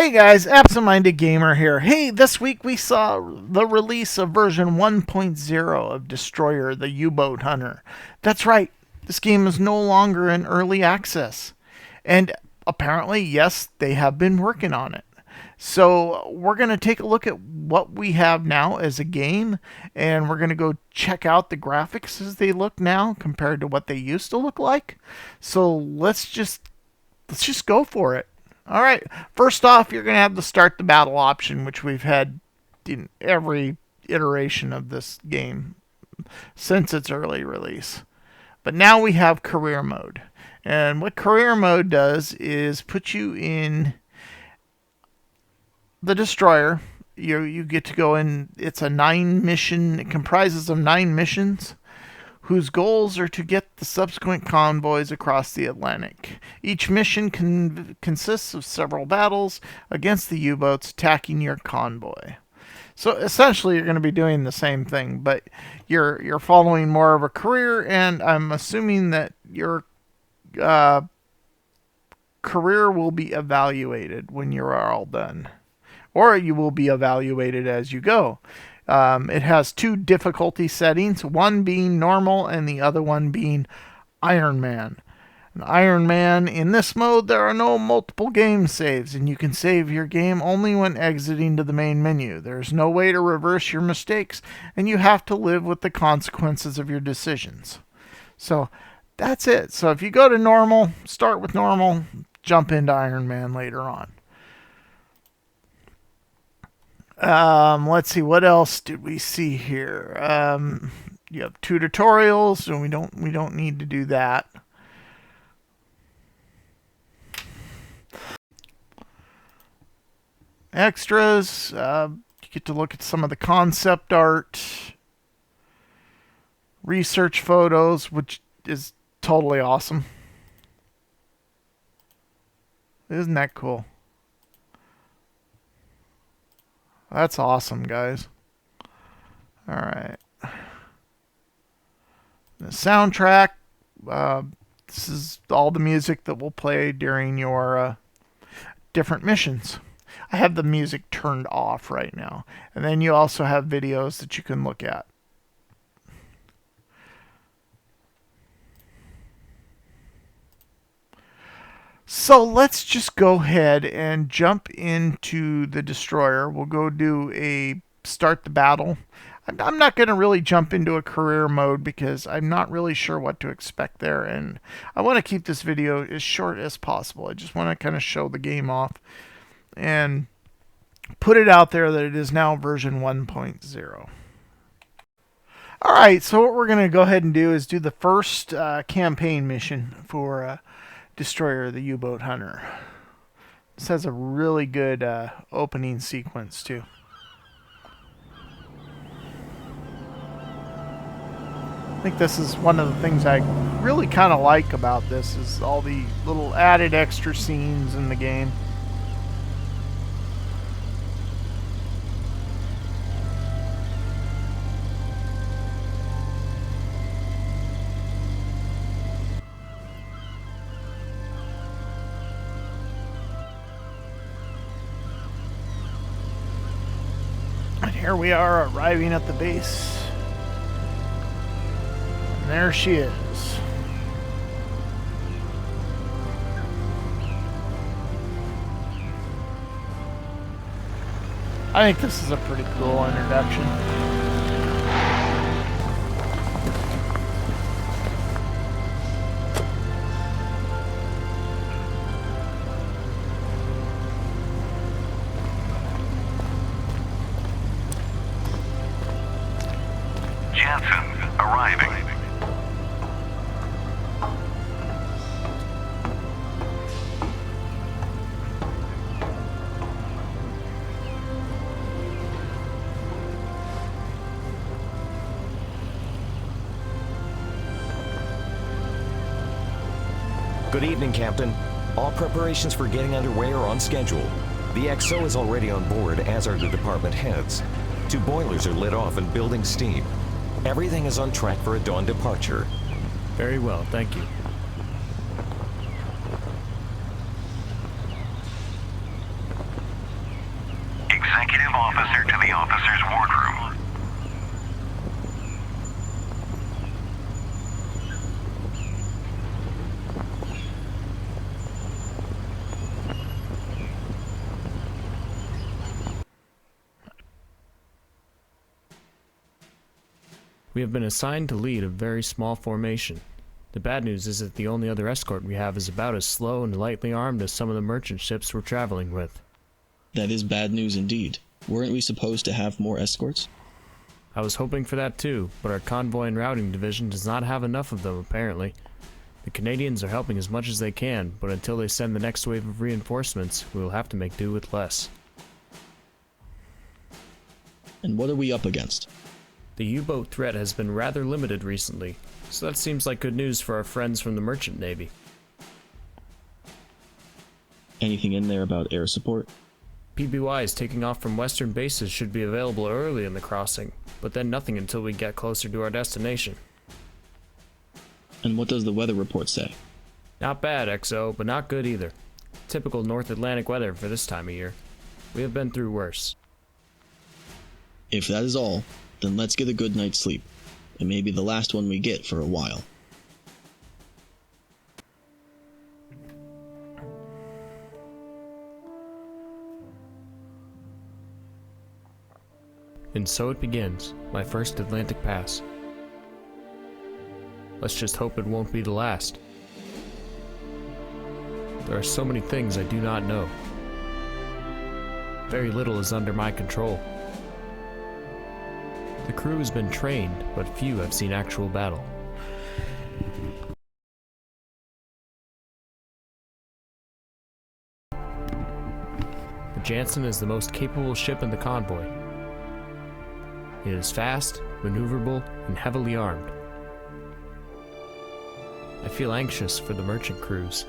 Hey guys, Absent-Minded Gamer here. Hey, this week we saw the release of version 1.0 of Destroyer, the Uboat Hunter. That's right, this game is no longer in early access. And apparently, yes, they have been working on it. So we're going to take a look at what we have now as a game, and we're going to go check out the graphics as they look now compared to what they used to look like. So let's just go for it. All right. First off, you're going to have the start the battle option, which we've had in every iteration of this game since its early release. But now we have career mode. And what career mode does is put you in the destroyer. You get to go in. It's a 9 mission. It comprises of 9 missions whose goals are to get the subsequent convoys across the Atlantic. Each mission consists of several battles against the U-boats attacking your convoy. So essentially, you're going to be doing the same thing, but you're following more of a career, and I'm assuming that your career will be evaluated when you're all done, or you will be evaluated as you go. It has 2 difficulty settings, one being normal and the other one being Iron Man. And Iron Man, in this mode, there are no multiple game saves, and you can save your game only when exiting to the main menu. There's no way to reverse your mistakes, and you have to live with the consequences of your decisions. So that's it. So if you go to normal, start with normal, jump into Iron Man later on. Let's see, what else did we see here? You have 2 tutorials, and we don't need to do that. Extras, you get to look at some of the concept art, research photos, which is totally awesome. Isn't that cool? That's awesome, guys. All right. The soundtrack. This is all the music that will play during your different missions. I have the music turned off right now. And then you also have videos that you can look at. So let's just go ahead and jump into the destroyer. We'll go do a start the battle. I'm not going to really jump into a career mode because I'm not really sure what to expect there. And I want to keep this video as short as possible. I just want to kind of show the game off and put it out there that it is now version 1.0. All right, so what we're going to go ahead and do is do the first campaign mission for Destroyer, the Uboat Hunter. This has a really good opening sequence too. I think this is one of the things I really kind of like about this is all the little added extra scenes in the game. Here we are arriving at the base. And there she is. I think this is a pretty cool introduction. Arriving. Good evening, Captain. All preparations for getting underway are on schedule. The XO is already on board, as are the department heads. 2 boilers are lit off and building steam. Everything is on track for a dawn departure. Very well, thank you. officer to the officer's wardroom. We have been assigned to lead a very small formation. The bad news is that the only other escort we have is about as slow and lightly armed as some of the merchant ships we're traveling with. That is bad news indeed. Weren't we supposed to have more escorts? I was hoping for that too, but our convoy and routing division does not have enough of them apparently. The Canadians are helping as much as they can, but until they send the next wave of reinforcements, we will have to make do with less. And what are we up against? The U-boat threat has been rather limited recently, so that seems like good news for our friends from the Merchant Navy. Anything in there about air support? PBYs taking off from western bases should be available early in the crossing, but then nothing until we get closer to our destination. And what does the weather report say? Not bad, XO, but not good either. Typical North Atlantic weather for this time of year. We have been through worse. If that is all, then let's get a good night's sleep. It may be the last one we get for a while. And so it begins, my first Atlantic pass. Let's just hope it won't be the last. There are so many things I do not know. Very little is under my control. The crew has been trained, but few have seen actual battle. The Jansen is the most capable ship in the convoy. It is fast, maneuverable, and heavily armed. I feel anxious for the merchant crews.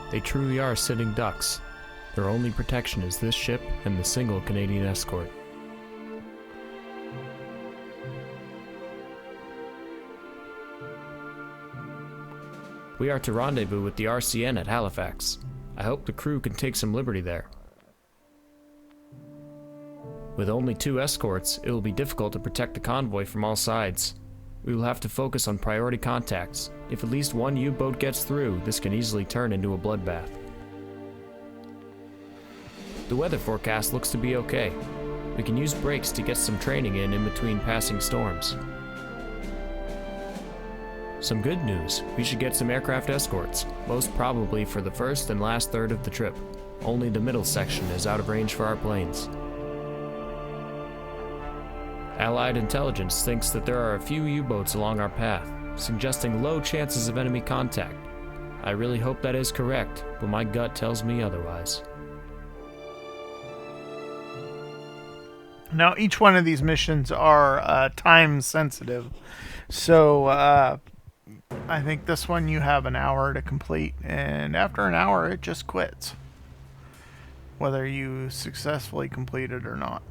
They truly are sitting ducks. Their only protection is this ship and the single Canadian escort. We are to rendezvous with the RCN at Halifax. I hope the crew can take some liberty there. With only 2 escorts, it will be difficult to protect the convoy from all sides. We will have to focus on priority contacts. If at least one U-boat gets through, this can easily turn into a bloodbath. The weather forecast looks to be okay. We can use breaks to get some training in between passing storms. Some good news, we should get some aircraft escorts, most probably for the first and last third of the trip. Only the middle section is out of range for our planes. Allied intelligence thinks that there are a few U-boats along our path, suggesting low chances of enemy contact. I really hope that is correct, but my gut tells me otherwise. Now, each one of these missions are time sensitive, so I think this one you have an hour to complete, and after an hour it just quits, whether you successfully complete it or not.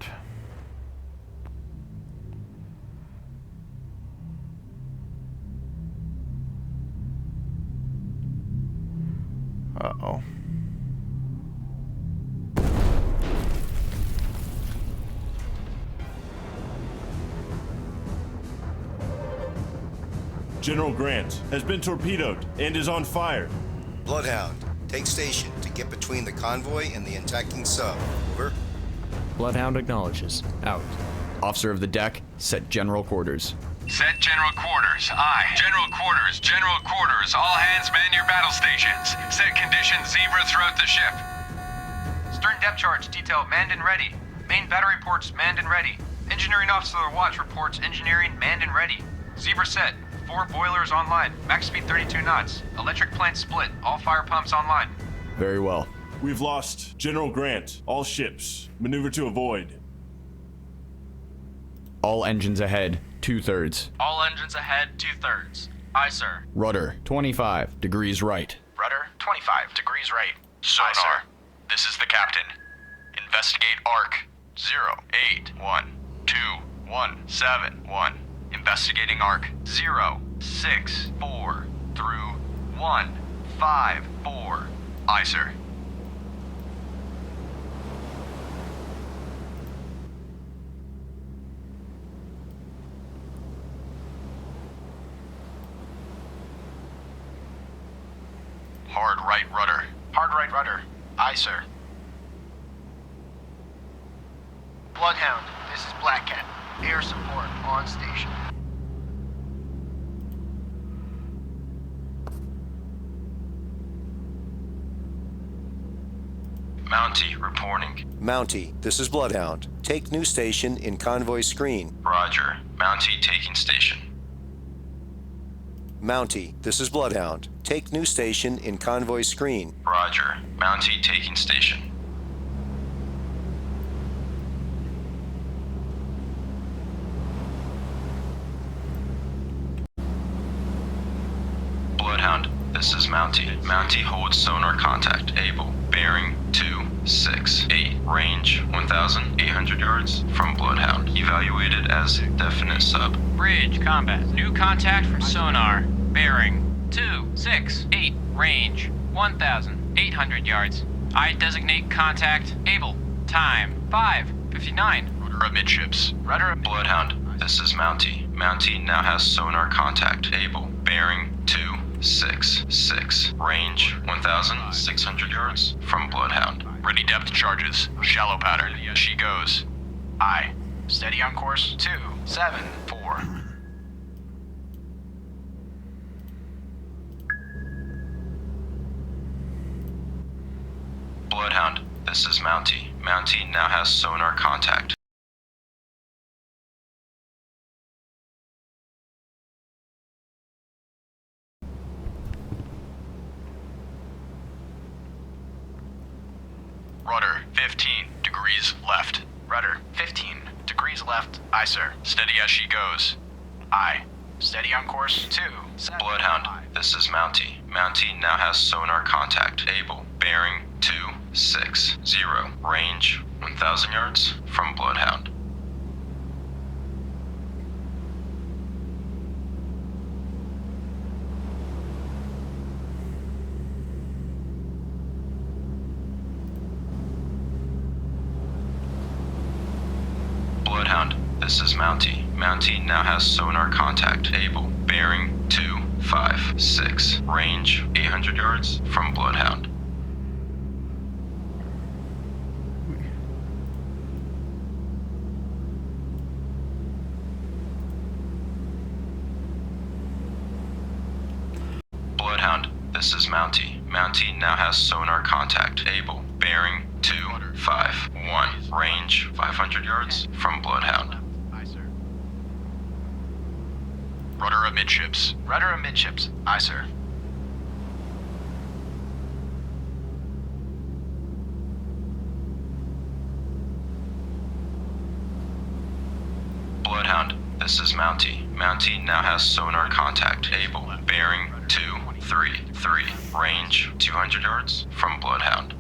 Uh-oh. General Grant has been torpedoed and is on fire. Bloodhound, take station to get between the convoy and the attacking sub. Over. Bloodhound acknowledges. Out. Officer of the deck, set general quarters. Set general quarters. Aye. General quarters. General quarters. All hands man your battle stations. Set conditions zebra throughout the ship. Stern depth charge detail manned and ready. Main battery ports manned and ready. Engineering officer watch reports engineering manned and ready. Zebra set. 4 boilers online. Max speed 32 knots. Electric plant split. All fire pumps online. Very well. We've lost General Grant. All ships. Maneuver to avoid. All engines ahead, 2/3. All engines ahead, 2/3. Aye, sir. Rudder, 25 degrees right. Rudder, 25 degrees right. Sonar. Aye, sir. This is the captain. Investigate ARC 08121771. Investigating ARC 064 through 154. Aye, sir. Rudder. Hard right rudder. Aye, sir. Bloodhound, this is Black Cat. Air support on station. Mountie reporting. Mountie, this is Bloodhound. Take new station in convoy screen. Roger. Mountie taking station. Mountie, this is Bloodhound. Take new station in convoy screen. Roger. Mountie taking station. Bloodhound, this is Mountie. Mountie holds sonar contact. Able. Bearing 268. Range 1,800 yards from Bloodhound. Evaluated as definite sub. Bridge combat. New contact from sonar. Bearing 268. Range 1,800 yards. I designate contact. Able. Time 5:59. Rudder amidships. Rudder. Bloodhound, this is Mountie. Mountie now has sonar contact. Able. Bearing 266. Range 1,600 yards from Bloodhound. Ready depth charges. Shallow pattern. She goes. Aye. Steady on course. 274. Bloodhound, this is Mountie. Mountie now has sonar contact. Rudder, 15 degrees left. Rudder, 15 degrees left. Aye, sir. Steady as she goes. Aye. Steady on course. 2. Bloodhound, this is Mountie. Mountie now has sonar contact. Able. Bearing 260. Range 1,000 yards from Bloodhound. Bloodhound, this is Mountie. Mountie now has sonar contact. Able. Bearing 256. Range 800 yards from Bloodhound. Bloodhound, this is Mountie. Mountie now has sonar contact. Able. Bearing 251. Range 500 yards from Bloodhound. Aye, sir. Rudder amidships. Rudder amidships. Aye, sir. Bloodhound, this is Mountie. Mountie now has sonar contact. Able. Bearing 233. Range 200 yards from Bloodhound.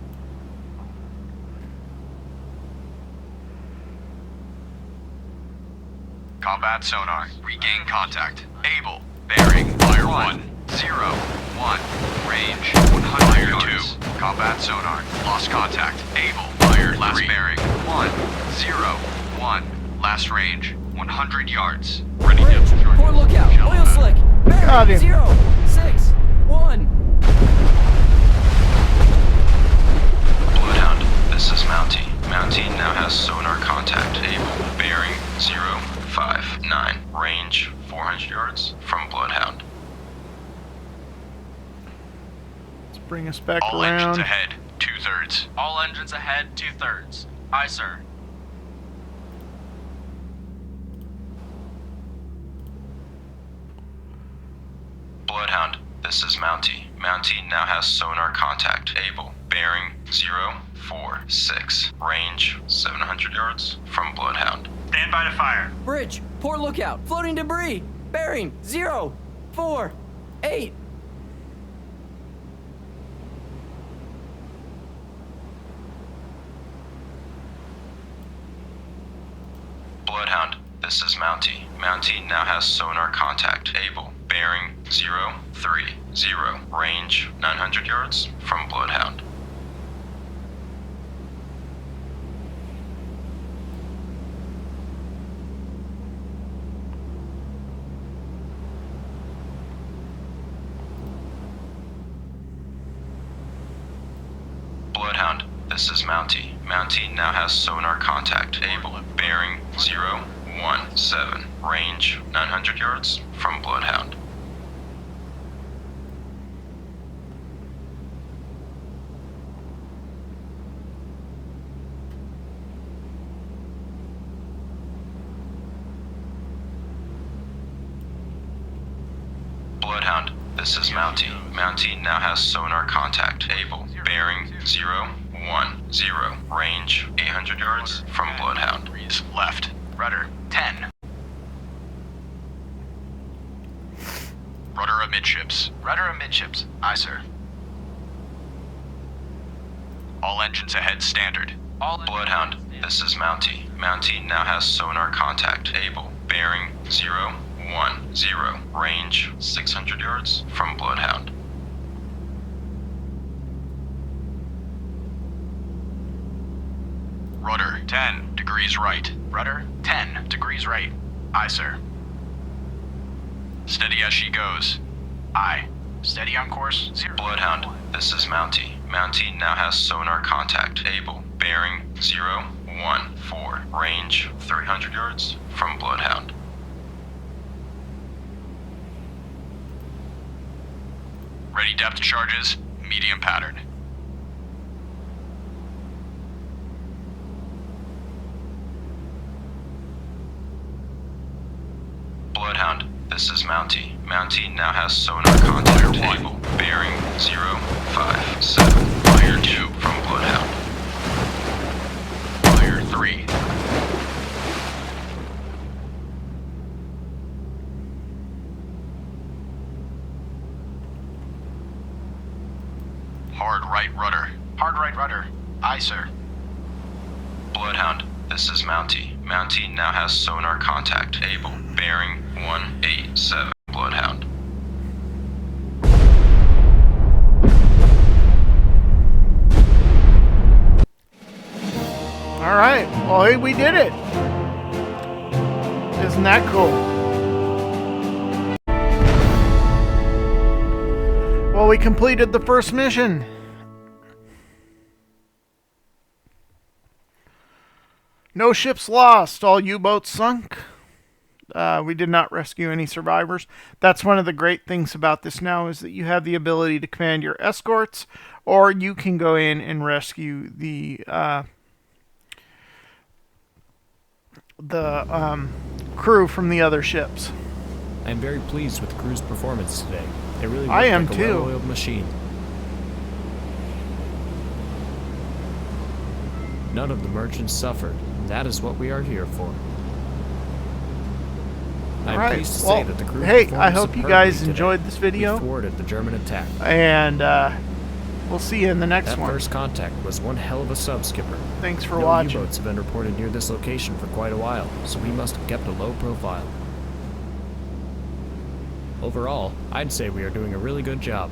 Combat sonar. Regain contact. Able. Bearing. Fire 1. 0. 1. Range. 100 yards. 2. Combat sonar. Lost contact. Able. Fire. Last 3. Bearing. 1. 0. 1. Last range. 100 yards. Ready Bridge, depth charges. port lookout, Shallow oil pattern. slick, Got bearing, him. 0, 6, 1. Bloodhound, this is Mountie. Mountie now has sonar contact. Able. Bearing 059. Range 400 yards from Bloodhound. Let's bring us back All engines around. ahead. 2/3. All engines ahead, 2/3. Aye, sir. Bloodhound, this is Mountie. Mountie now has sonar contact. Able. Bearing 046. Range 700 yards from Bloodhound. Stand by to fire. Bridge, port lookout, floating debris, bearing, 0, 4, 8. Bloodhound, this is Mountie. Mountie now has sonar contact. Able. Bearing 030. Range 900 yards from Bloodhound. this is Mountie. Mountie now has sonar contact. Able. Bearing 017. Range 900 yards from Bloodhound. Bloodhound, this is Mountie. Mountie now has sonar contact. Able. Bearing 010. Range 800 yards from Bloodhound. Left. Rudder 10. Rudder amidships. Rudder amidships. Aye, sir. All engines ahead standard. Bloodhound, this is Mountie. Mountie now has sonar contact. Able. Bearing 010. Range 600 yards from Bloodhound. Rudder 10 degrees right. Rudder 10 degrees right. Aye, sir. Steady as she goes. Aye. Steady on course 0. Bloodhound, this is Mountie. Mountie now has sonar contact. Able. Bearing 014. Range 300 yards from Bloodhound. Ready depth charges. Medium pattern. Bloodhound, this is Mountie. Mountie now has sonar contact. Able. Bearing 057. Fire 2 from Bloodhound. Fire 3. Hard right rudder. Hard right rudder. Aye, sir. Bloodhound, this is Mountie. Mountie now has sonar contact. Able. Bearing 187. Bloodhound. All right. Well, hey, we did it. Isn't that cool? Well, we completed the first mission. No ships lost. All U-boats sunk. We did not rescue any survivors. That's one of the great things about this now is that you have the ability to command your escorts, or you can go in and rescue the crew from the other ships. I'm very pleased with the crew's performance today. They really worked I am like a too. well-oiled machine. None of the merchants suffered. That is what we are here for. I'm Alright, pleased to well, say that the crew hey, performed I hope you superbly guys today. enjoyed this video. We thwarted the German attack. And we'll see you in the next That one. first contact was one hell of a sub-skipper. Thanks for no watching. U-boats have been reported near this location for quite a while, so we must have kept a low profile. Overall, I'd say we are doing a really good job.